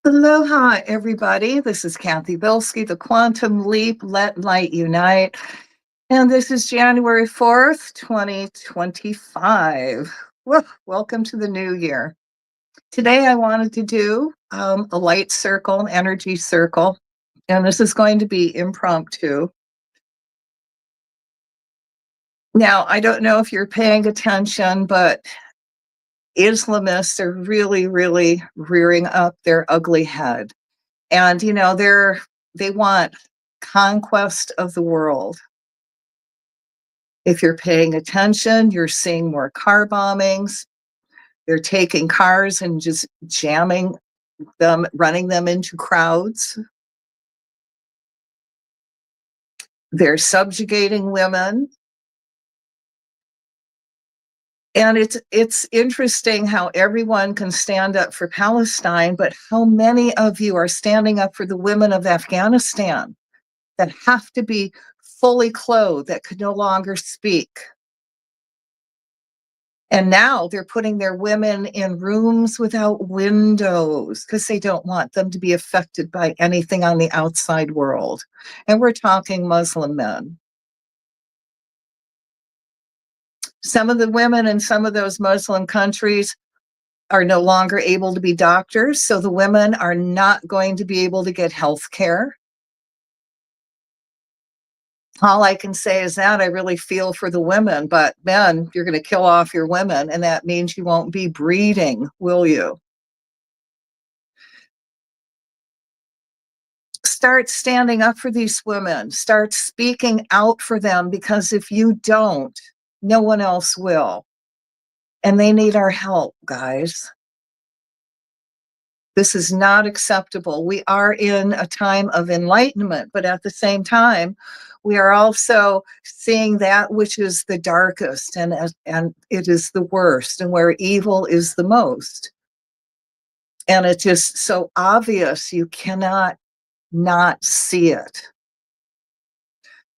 Aloha, everybody. This is Cathy Bilsky, the Quantum Leap, Let Light Unite. And this is January 4th, 2025. Welcome to the new year. Today, I wanted to do a light circle, energy circle, and this is going to be impromptu. Now, I don't know if you're paying attention, but Islamists are really, really rearing up their ugly head. And, they want conquest of the world. If you're paying attention, you're seeing more car bombings. They're taking cars and just jamming them, running them into crowds. They're subjugating women. And it's interesting how everyone can stand up for Palestine, but how many of you are standing up for the women of Afghanistan that have to be fully clothed, that could no longer speak? And now they're putting their women in rooms without windows because they don't want them to be affected by anything on the outside world. And we're talking Muslim men. Some of the women in some of those Muslim countries are no longer able to be doctors, so the women are not going to be able to get health care. All I can say is that I really feel for the women, but men, you're going to kill off your women, and that means you won't be breeding, will you? Start standing up for these women. Start speaking out for them, because if you don't, no one else will. And they need our help, guys. This is not acceptable. We are in a time of enlightenment, but at the same time, we are also seeing that which is the darkest, and it is the worst, and where evil is the most. And it's just so obvious, you cannot not see it.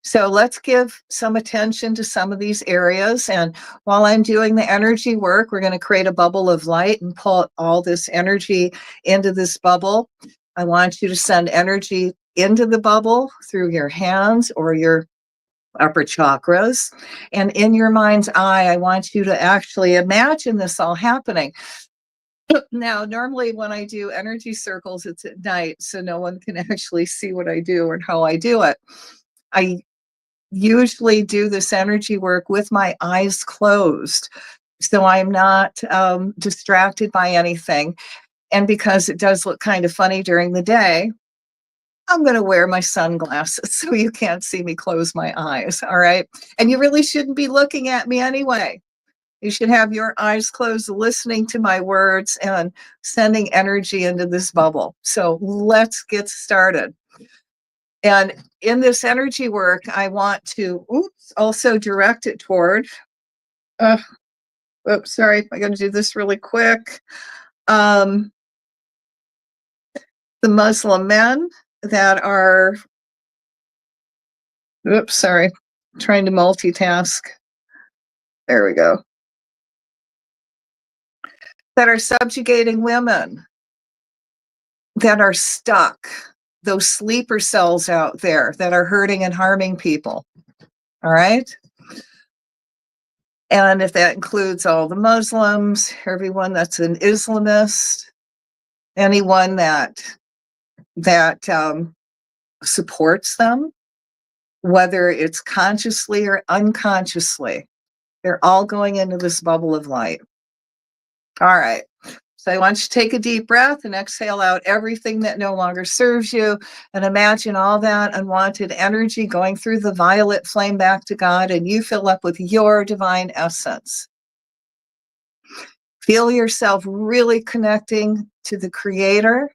So let's give some attention to some of these areas. And while I'm doing the energy work, we're going to create a bubble of light and pull all this energy into this bubble. I want you to send energy into the bubble through your hands or your upper chakras. And in your mind's eye, I want you to actually imagine this all happening. Now, normally when I do energy circles, it's at night, so no one can actually see what I do or how I do it. I usually do this energy work with my eyes closed, so I'm not distracted by anything. And because it does look kind of funny during the day, I'm going to wear my sunglasses so you can't see me close my eyes, all right? And you really shouldn't be looking at me anyway. You should have your eyes closed, listening to my words and sending energy into this bubble. So let's get started. And in this energy work, I want to also direct it toward, sorry, I'm going to do this really quick. The Muslim men that are, trying to multitask. There we go. That are subjugating women, that are stuck, those sleeper cells out there that are hurting and harming people. All right. And if that includes all the Muslims, everyone that's an Islamist, anyone that supports them, whether it's consciously or unconsciously, they're all going into this bubble of light. All right. So I want you to take a deep breath and exhale out everything that no longer serves you, and imagine all that unwanted energy going through the violet flame back to God, and you fill up with your divine essence. Feel yourself really connecting to the Creator,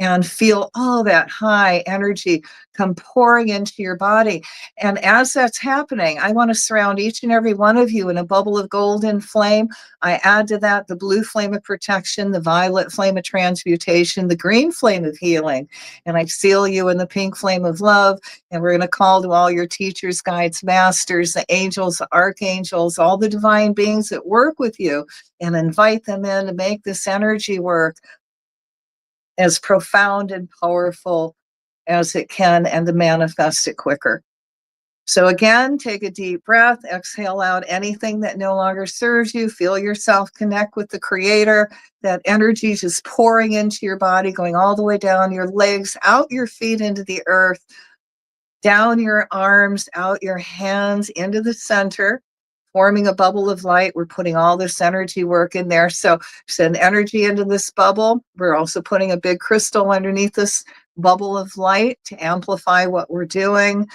and feel all that high energy come pouring into your body. And as that's happening, I want to surround each and every one of you in a bubble of golden flame. I add to that the blue flame of protection, the violet flame of transmutation, the green flame of healing, and I seal you in the pink flame of love. And we're going to call to all your teachers, guides, masters, the angels, the archangels, all the divine beings that work with you, and invite them in to make this energy work. as profound and powerful as it can, and to manifest it quicker. So again, take a deep breath, exhale out anything that no longer serves you. Feel yourself connect with the Creator. That energy just pouring into your body, going all the way down your legs, out your feet into the earth, down your arms, out your hands into the center, forming a bubble of light. We're putting all this energy work in there. So send energy into this bubble. We're also putting a big crystal underneath this bubble of light to amplify what we're doing.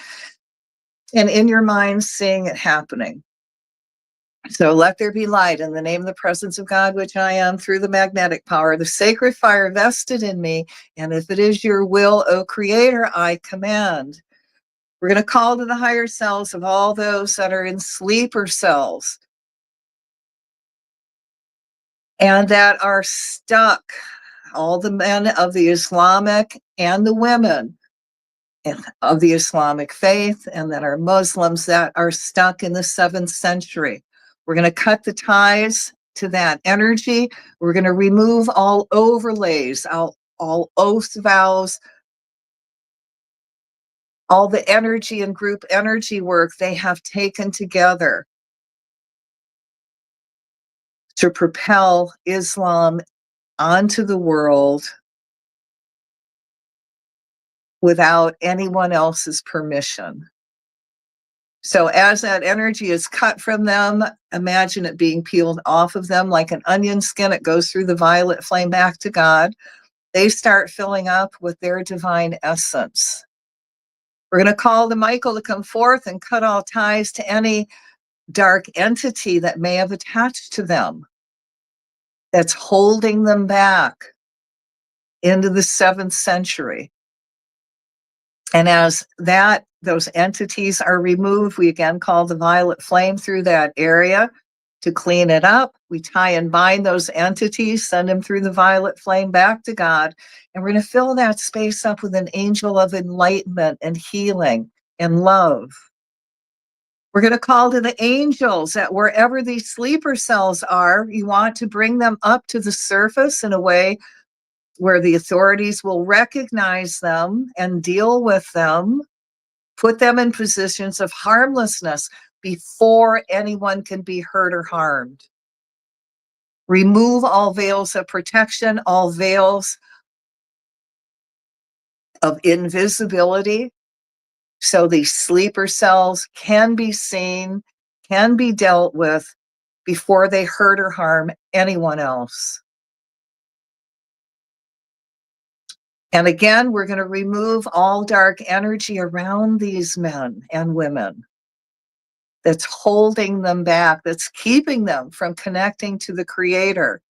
And in your mind, seeing it happening. So let there be light in the name of the presence of God, which I am, through the magnetic power, the sacred fire vested in me. And if it is your will, O Creator, I command. We're going to call to the higher selves of all those that are in sleeper cells and that are stuck, all the men of the Islamic and the women of the Islamic faith, and that are Muslims that are stuck in the 7th century. We're going to cut the ties to that energy. We're going to remove all overlays, all oath vows, all the energy and group energy work they have taken together to propel Islam onto the world without anyone else's permission. So as that energy is cut from them, imagine it being peeled off of them like an onion skin. It goes through the violet flame back to God. They start filling up with their divine essence. We're going to call to Michael to come forth and cut all ties to any dark entity that may have attached to them, that's holding them back into the 7th century. And as those entities are removed, we again call the violet flame through that area to clean it up. We tie and bind those entities, send them through the violet flame back to God. And we're going to fill that space up with an angel of enlightenment and healing and love. We're going to call to the angels that wherever these sleeper cells are, you want to bring them up to the surface in a way where the authorities will recognize them and deal with them, put them in positions of harmlessness before anyone can be hurt or harmed. Remove all veils of protection, all veils of invisibility, so these sleeper cells can be seen, can be dealt with before they hurt or harm anyone else. And again, we're going to remove all dark energy around these men and women that's holding them back, that's keeping them from connecting to the Creator.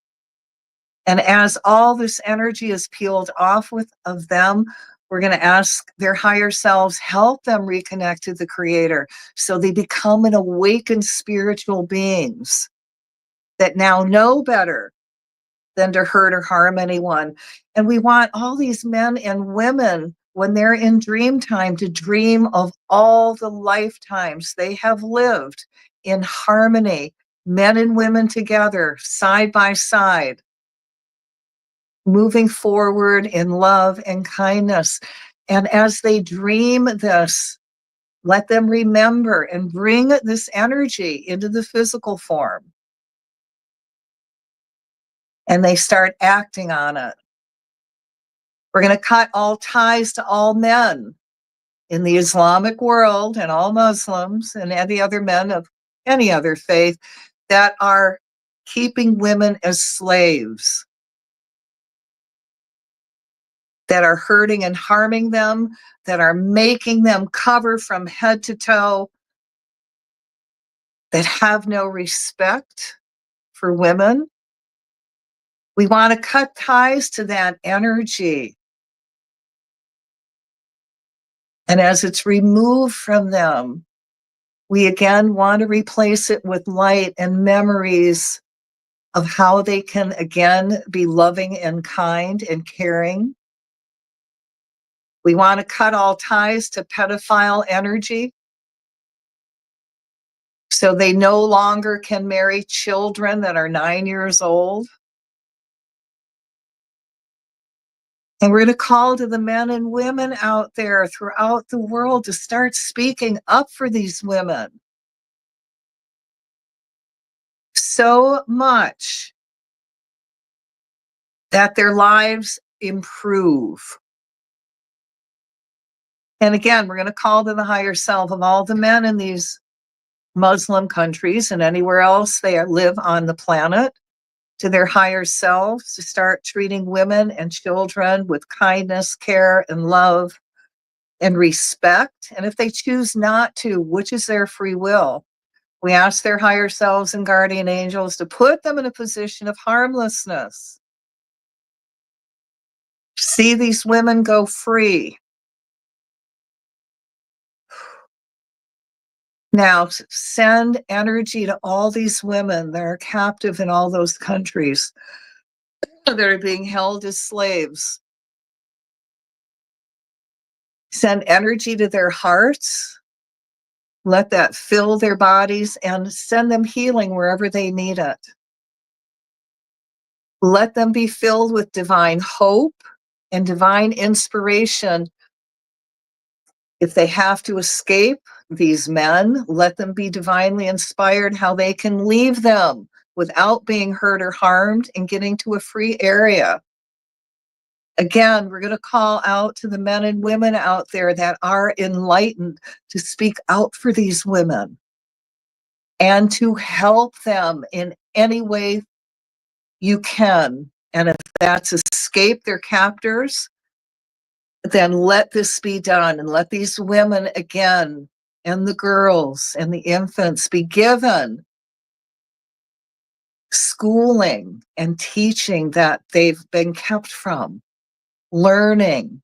And as all this energy is peeled off of them, we're going to ask their higher selves, help them reconnect to the Creator so they become an awakened spiritual beings that now know better than to hurt or harm anyone. And we want all these men and women, when they're in dream time, to dream of all the lifetimes they have lived in harmony, men and women together, side by side, moving forward in love and kindness. And as they dream this, let them remember and bring this energy into the physical form. And they start acting on it. We're going to cut all ties to all men in the Islamic world and all Muslims and any other men of any other faith that are keeping women as slaves, that are hurting and harming them, that are making them cover from head to toe, that have no respect for women. We want to cut ties to that energy. And as it's removed from them, we again want to replace it with light and memories of how they can again be loving and kind and caring. We want to cut all ties to pedophile energy so they no longer can marry children that are 9 years old. And we're going to call to the men and women out there throughout the world to start speaking up for these women. So much that their lives improve. And again, we're going to call to the higher self of all the men in these Muslim countries and anywhere else they live on the planet, to their higher selves, to start treating women and children with kindness, care, and love and respect. And if they choose not to, which is their free will, we ask their higher selves and guardian angels to put them in a position of harmlessness. See these women go free. Now, send energy to all these women that are captive in all those countries that are being held as slaves. Send energy to their hearts. Let that fill their bodies and send them healing wherever they need it. Let them be filled with divine hope and divine inspiration. If they have to escape these men, let them be divinely inspired how they can leave them without being hurt or harmed and getting to a free area. Again, we're going to call out to the men and women out there that are enlightened to speak out for these women and to help them in any way you can. And if that's escape their captors, then let this be done, and let these women again, and the girls and the infants, be given schooling and teaching that they've been kept from, learning,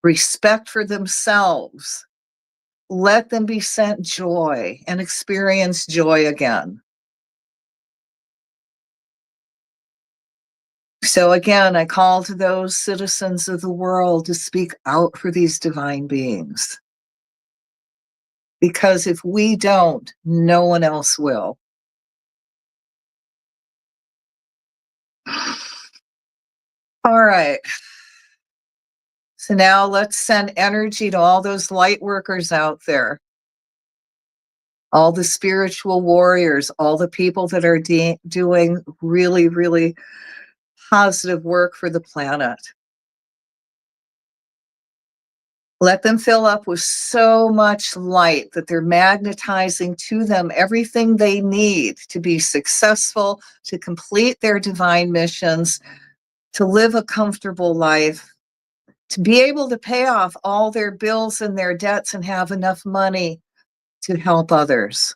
respect for themselves. Let them be sent joy and experience joy again. So again, I call to those citizens of the world to speak out for these divine beings. Because if we don't, no one else will. All right. So now let's send energy to all those light workers out there, all the spiritual warriors, all the people that are doing really, really positive work for the planet. Let them fill up with so much light that they're magnetizing to them everything they need to be successful, to complete their divine missions, to live a comfortable life, to be able to pay off all their bills and their debts and have enough money to help others.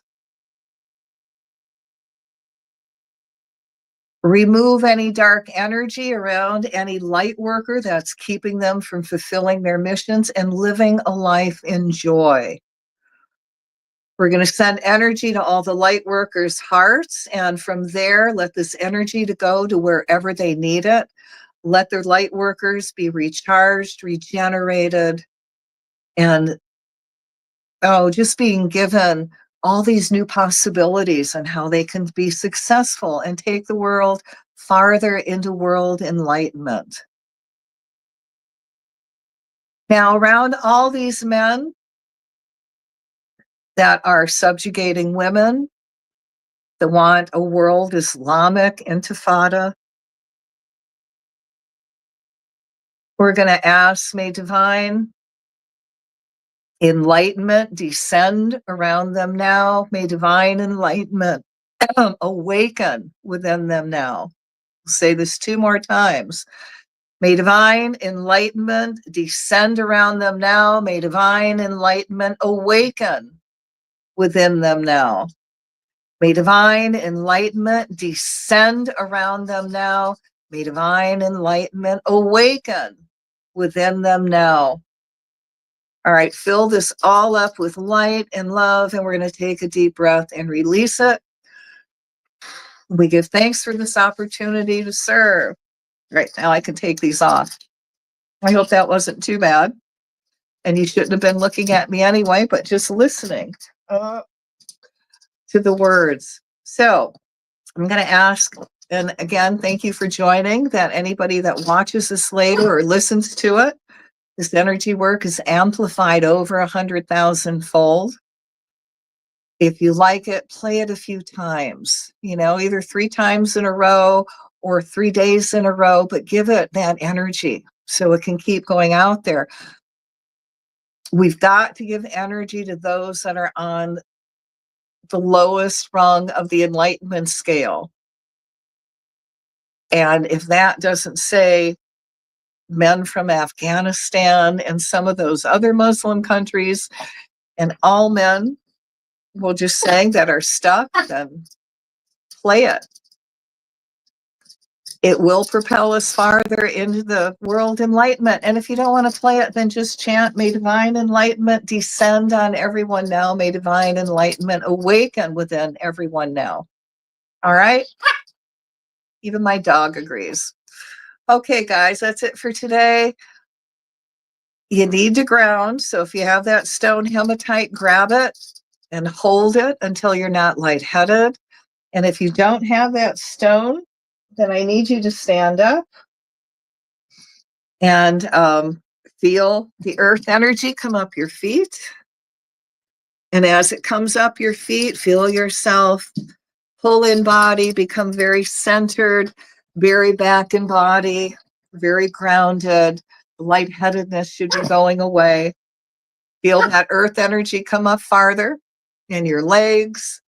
Remove any dark energy around any light worker that's keeping them from fulfilling their missions and living a life in joy. We're going to send energy to all the light workers' hearts, and from there, let this energy to go to wherever they need it. Let their light workers be recharged, regenerated, and just being given all these new possibilities on how they can be successful and take the world farther into world enlightenment. Now, around all these men that are subjugating women, that want a world Islamic intifada, we're going to ask, may divine enlightenment descend around them now. May divine enlightenment awaken within them now. I'll say this 2 more times. May divine enlightenment descend around them now. May divine enlightenment awaken within them now. May divine enlightenment descend around them now. May divine enlightenment awaken within them now. All right, fill this all up with light and love, and we're going to take a deep breath and release it. We give thanks for this opportunity to serve. Right, now I can take these off. I hope that wasn't too bad. And you shouldn't have been looking at me anyway, but just listening to the words. So I'm going to ask, and again, thank you for joining, that anybody that watches this later or listens to it, this energy work is amplified over 100,000 fold. If you like it, play it a few times, either 3 times in a row or 3 days in a row, but give it that energy so it can keep going out there. We've got to give energy to those that are on the lowest rung of the enlightenment scale. And if that doesn't say men from Afghanistan and some of those other Muslim countries, and all men, we'll just say, that are stuck, then play it. It will propel us farther into the world enlightenment. And if you don't want to play it, then just chant, may divine enlightenment descend on everyone now. May divine enlightenment awaken within everyone now. All right? Even my dog agrees. Okay, guys, that's it for today. You need to ground. So if you have that stone hematite, grab it and hold it until you're not lightheaded. And if you don't have that stone, then I need you to stand up and feel the earth energy come up your feet. And as it comes up your feet, feel yourself pull in body, become very centered, very back in body, very grounded. Lightheadedness should be going away. Feel that earth energy come up farther in your legs.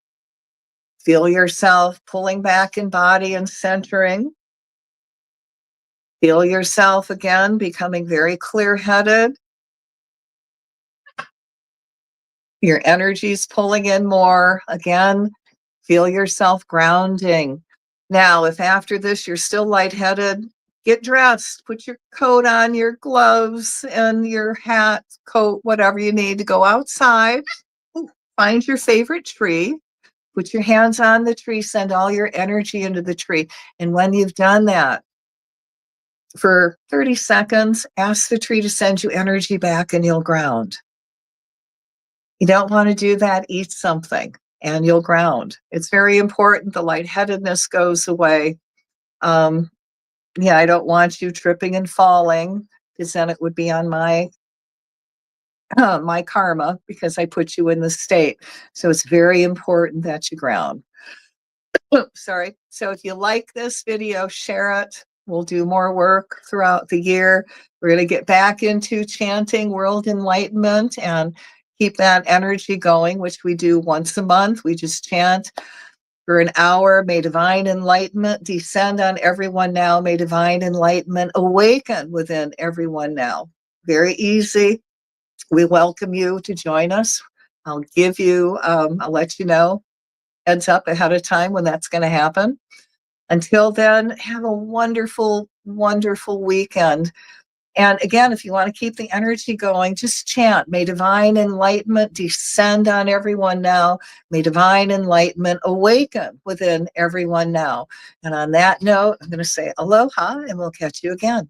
Feel yourself pulling back in body and centering. Feel yourself again becoming very clear-headed. Your energy's pulling in more. Again, feel yourself grounding. Now, if after this you're still lightheaded, get dressed. Put your coat on, your gloves, and your hat, coat, whatever you need to go outside. Find your favorite tree. Put your hands on the tree. Send all your energy into the tree. And when you've done that, for 30 seconds, ask the tree to send you energy back and you'll ground. You don't want to do that, eat something and you'll ground. It's very important. The lightheadedness goes away. I don't want you tripping and falling, because then it would be on my karma, because I put you in the state. So it's very important that you ground. Sorry. So if you like this video, share it. We'll do more work throughout the year. We're going to get back into chanting world enlightenment and keep that energy going, which we do once a month. We just chant for an hour. May divine enlightenment descend on everyone now. May divine enlightenment awaken within everyone now. Very easy. We welcome you to join us. I'll give you, I'll let you know, heads up ahead of time when that's going to happen. Until then, have a wonderful, wonderful weekend. And again, if you want to keep the energy going, just chant, may divine enlightenment descend on everyone now. May divine enlightenment awaken within everyone now. And on that note, I'm going to say aloha, and we'll catch you again.